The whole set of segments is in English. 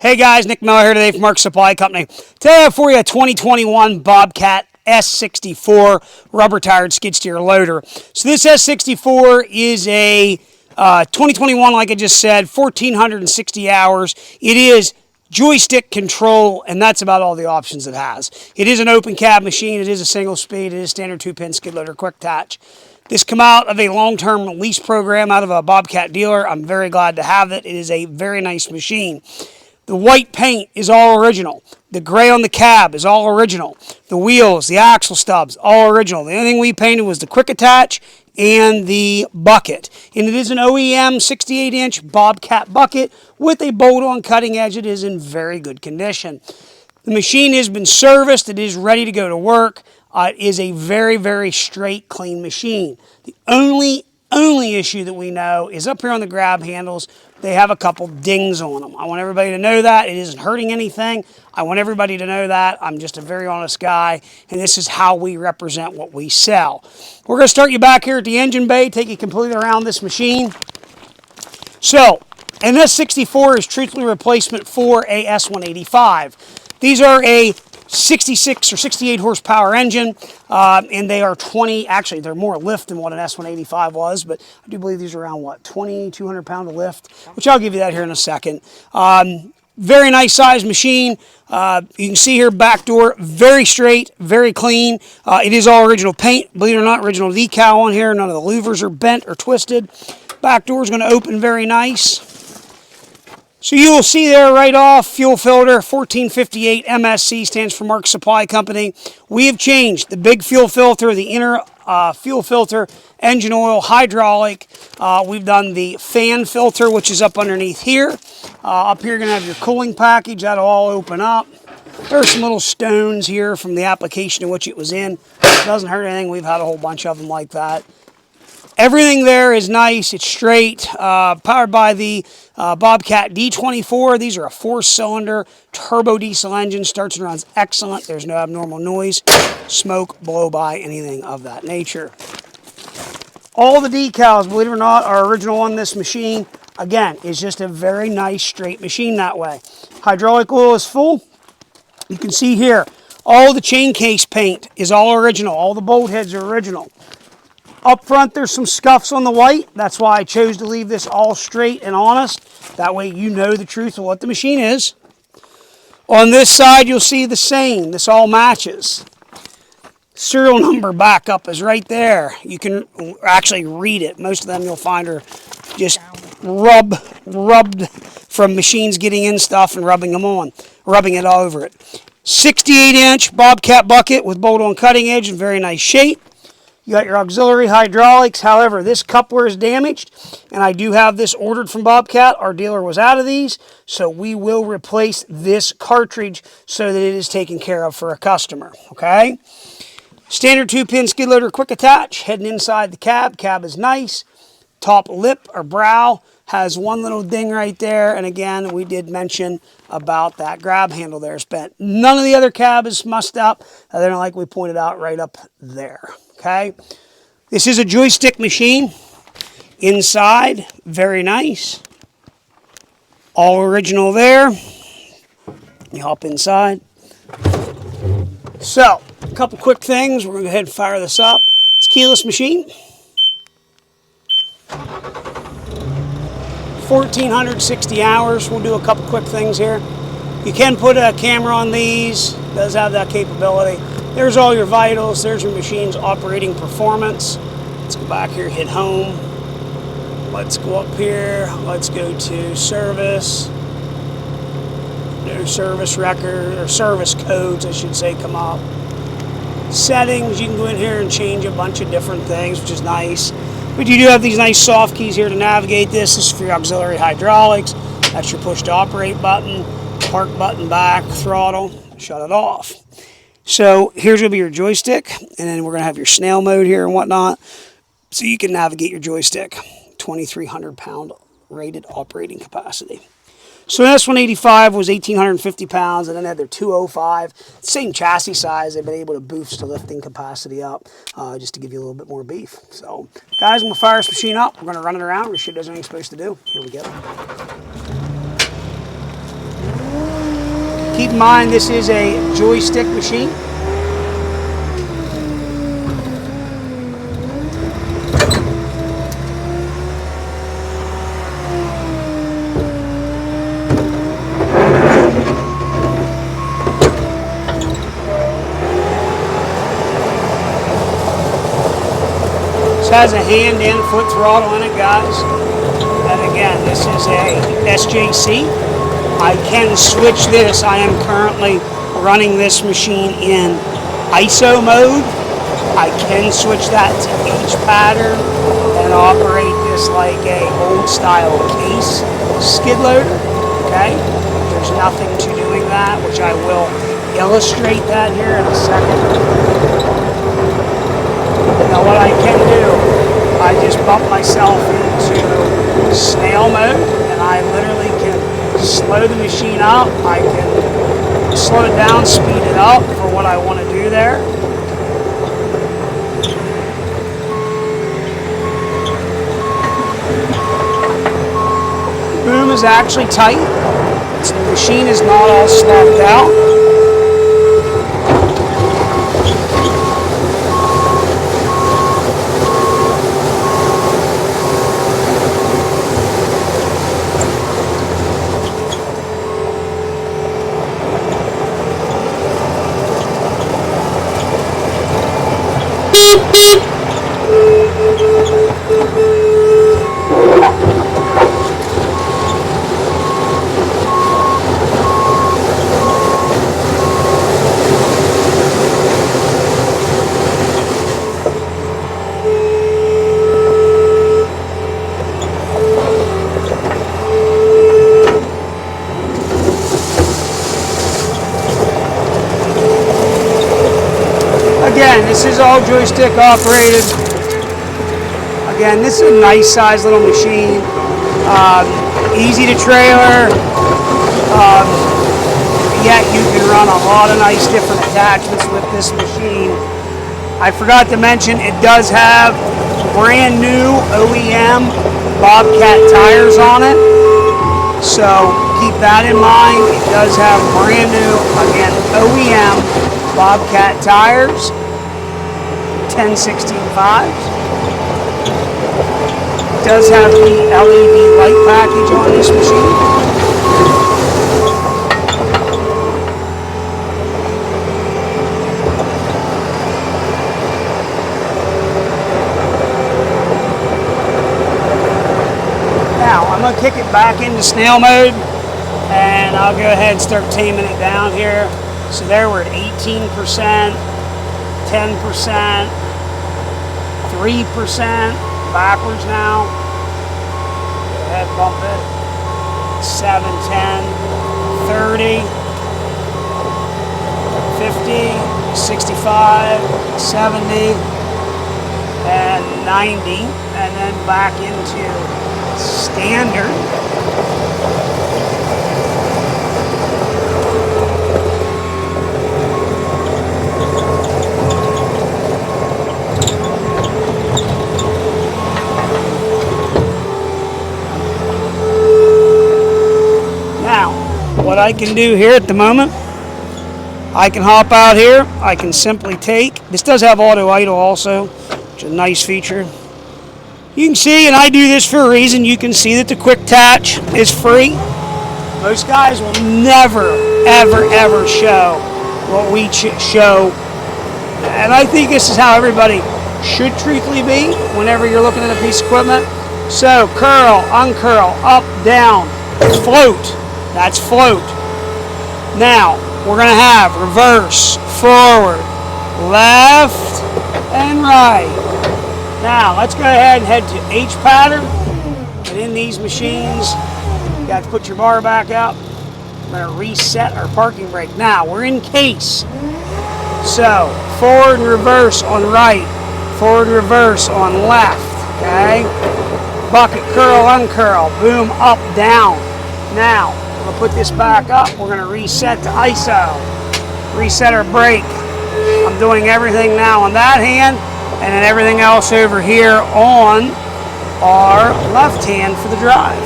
Hey guys, Nick Miller here today from Mark Supply Company. Today I have for you a 2021 Bobcat S64 rubber tired skid steer loader. So this S64 is a 2021, like I just said, 1,460 hours. It is joystick control, and that's about all the options it has. It is an open cab machine. It is a single speed. It is standard 2-pin skid loader quick attach. This come out of a long-term lease program out of a Bobcat dealer. I'm very glad to have it. It is a very nice machine. The white paint is all original. The gray on the cab is all original. The wheels, the axle stubs, all original. The only thing we painted was the quick attach and the bucket. And it is an OEM 68-inch Bobcat bucket with a bolt-on cutting edge. It is in very good condition. The machine has been serviced. It is ready to go to work. It is a very, very straight, clean machine. The only issue that we know is up here on the grab handles, they have a couple dings on them. I want everybody to know that. It isn't hurting anything. I want everybody to know that. I'm just a very honest guy, and this is how we represent what we sell. We're going to start you back here at the engine bay, take you completely around this machine. So, an S64 is truthfully replacement for a S185. These are a 66 or 68 horsepower engine, and they are actually they're more lift than what an S185 was, but I do believe these are around, what, 2,200 pound of lift, which I'll give you that here in a second. Very nice size machine. You can see here, back door, very straight, very clean. It is all original paint, believe it or not, original decal on here. None of the louvers are bent or twisted. Back door is going to open very nice. So you will see there right off, fuel filter, 1458 MSC, stands for Mark Supply Company. We have changed the big fuel filter, the inner fuel filter, engine oil, hydraulic. We've done the fan filter, which is up underneath here. Up here you're going to have your cooling package. That'll all open up. There's some little stones here from the application in which it was in. It doesn't hurt anything. We've had a whole bunch of them like that. Everything there is nice. It's straight. Powered by the Bobcat D24. These are a 4-cylinder turbo diesel engine. Starts and runs excellent. There's no abnormal noise, smoke, blow by, anything of that nature. All the decals, believe it or not, are original on this machine. Again, it's just a very nice straight machine that way. Hydraulic oil is full. You can see here, all the chain case paint is all original. All the bolt heads are original. Up front, there's some scuffs on the white. That's why I chose to leave this all straight and honest. That way you know the truth of what the machine is. On this side, you'll see the same. This all matches. Serial number backup is right there. You can actually read it. Most of them you'll find are just rubbed from machines getting in stuff and rubbing it all over it. 68-inch Bobcat bucket with bolt-on cutting edge in very nice shape. You got your auxiliary hydraulics. However, this coupler is damaged, and I do have this ordered from Bobcat. Our dealer was out of these, so we will replace this cartridge so that it is taken care of for a customer, okay? Standard 2-pin skid loader quick attach, heading inside the cab. Cab is nice. Top lip or brow has one little ding right there, and again, we did mention about that grab handle there is bent. None of the other cab is mussed up, other than like we pointed out right up there. Okay, this is a joystick machine. Inside, very nice. All original there. You hop inside. So, a couple quick things. We're going to go ahead and fire this up. It's a keyless machine. 1,460 hours. We'll do a couple quick things here. You can put a camera on these. It does have that capability. There's all your vitals. There's your machine's operating performance. Let's go back here, hit home. Let's go up here. Let's go to service. No service record, or service codes, I should say, come up. Settings, you can go in here and change a bunch of different things, which is nice. But you do have these nice soft keys here to navigate this. This is for your auxiliary hydraulics. That's your push to operate button. Park button back, throttle, shut it off. So here's going to be your joystick, and then we're going to have your snail mode here and whatnot, so you can navigate your joystick. 2,300 pound rated operating capacity. So an S185 was 1,850 pounds, and then they had their 205. Same chassis size. They've been able to boost the lifting capacity up just to give you a little bit more beef. So guys, I'm going to fire this machine up. We're going to run it around. This shit does anything it's supposed to do. Here we go. Keep in mind this is a joystick machine. Has a hand and foot throttle in it, guys. And again, this is a SJC. I can switch this. I am currently running this machine in ISO mode. I can switch that to H pattern and operate this like a old style case skid loader. Okay, there's nothing to doing that, which I will illustrate that here in a second. Now what I can do, I just bump myself into snail mode, and I literally can slow the machine up. I can slow it down, speed it up for what I want to do there. Boom is actually tight. The machine is not all sloughed out. Again, this is all joystick operated. Again, this is a nice size little machine. Easy to trailer. Yet you can run a lot of nice different attachments with this machine. I forgot to mention it does have brand new OEM Bobcat tires on it. So keep that in mind. It does have brand new, again, OEM Bobcat tires. 10/16/5s. Does have the LED light package on this machine. Now I'm going to kick it back into snail mode, and I'll go ahead and start taming it down here. So there we're at 18%, 10%, 3%, backwards now. Go ahead, bump it. 7, 10, 30, 50, 65, 70, and 90, and then back into standard. What I can do here at the moment, I can hop out here. I can simply take, this does have auto idle also, which is a nice feature. You can see, and I do this for a reason, you can see that the quick attach is free. Most guys will never, ever, ever show what we show. And I think this is how everybody should truthfully be whenever you're looking at a piece of equipment. So curl, uncurl, up, down, float. That's float. Now, we're going to have reverse, forward, left, and right. Now, let's go ahead and head to H pattern. And in these machines, you got to put your bar back up. We're going to reset our parking brake. Now, we're in case. So, forward and reverse on right, forward and reverse on left, okay? Bucket, curl, uncurl, boom, up, down. Now, we'll put this back up. We're going to reset to ISO. Reset our brake. I'm doing everything now on that hand, and then everything else over here on our left hand for the drive.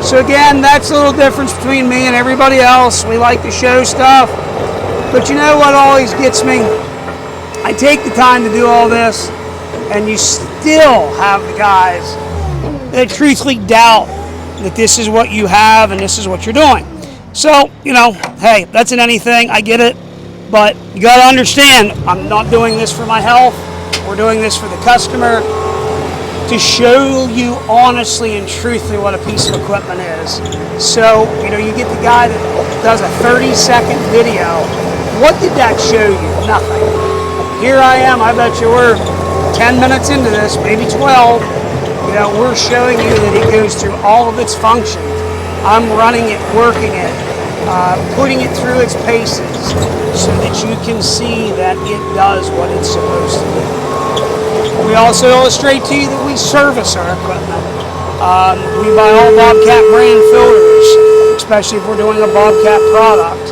So again, that's a little difference between me and everybody else. We like to show stuff. But you know what always gets me? I take the time to do all this, and you still have the guys that truthfully doubt that this is what you have and this is what you're doing. So, you know, hey, that's in anything. I get it. But you got to understand, I'm not doing this for my health. We're doing this for the customer, to show you honestly and truthfully what a piece of equipment is. So, you know, you get the guy that does a 30-second video. What did that show you? Nothing. Here I am, I bet you we're 10 minutes into this, maybe 12. You know, we're showing you that it goes through all of its functions. I'm running it, working it, putting it through its paces so that you can see that it does what it's supposed to do. We also illustrate to you that we service our equipment. We buy all Bobcat brand filters, especially if we're doing a Bobcat product.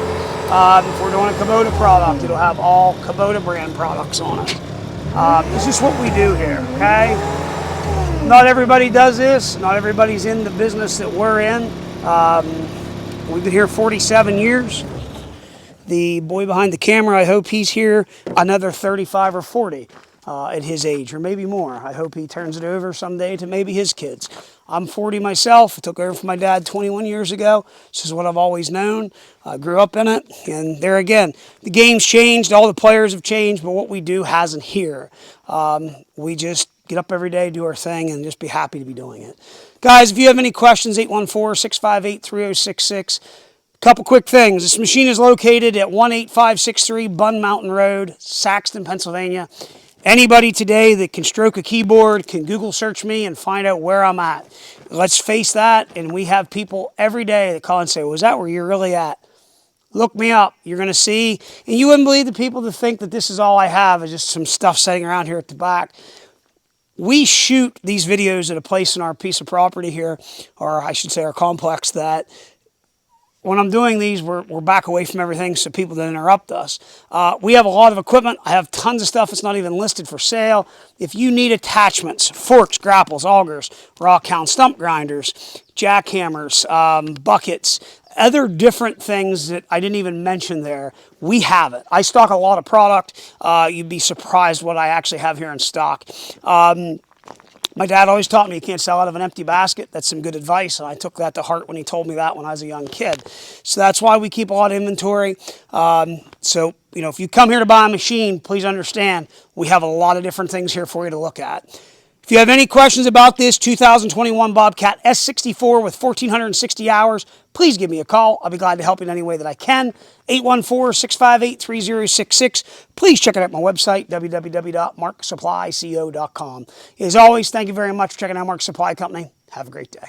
If we're doing a Kubota product, it'll have all Kubota brand products on it. It's just what we do here, okay? Not everybody does this. Not everybody's in the business that we're in. We've been here 47 years. The boy behind the camera, I hope he's here another 35 or 40 at his age, or maybe more. I hope he turns it over someday to maybe his kids. I'm 40 myself. I took over from my dad 21 years ago. This is what I've always known. I grew up in it. And there again, the game's changed. All the players have changed, but what we do hasn't here. We just get up every day, do our thing, and just be happy to be doing it. Guys, if you have any questions, 814-658-3066. Couple quick things. This machine is located at 18563 Bun Mountain Road, Saxton, Pennsylvania. Anybody today that can stroke a keyboard can Google search me and find out where I'm at. Let's face that, and we have people every day that call and say, well, is that where you're really at? Look me up. You're going to see, and you wouldn't believe the people that think that this is all I have is just some stuff sitting around here at the back. We shoot these videos at a place in our piece of property here, or I should say our complex, that when I'm doing these, we're back away from everything so people don't interrupt us. We have a lot of equipment. I have tons of stuff that's not even listed for sale. If you need attachments, forks, grapples, augers, rock hound stump grinders, jackhammers, buckets, other different things that I didn't even mention there, we have it. I stock a lot of product. You'd be surprised what I actually have here in stock. My dad always taught me you can't sell out of an empty basket. That's some good advice, and I took that to heart when he told me that when I was a young kid. So that's why we keep a lot of inventory. So, you know, if you come here to buy a machine, please understand we have a lot of different things here for you to look at. If you have any questions about this 2021 Bobcat S64 with 1,460 hours, please give me a call. I'll be glad to help you in any way that I can. 814-658-3066. Please check out my website, www.marksupplyco.com. As always, thank you very much for checking out Mark Supply Company. Have a great day.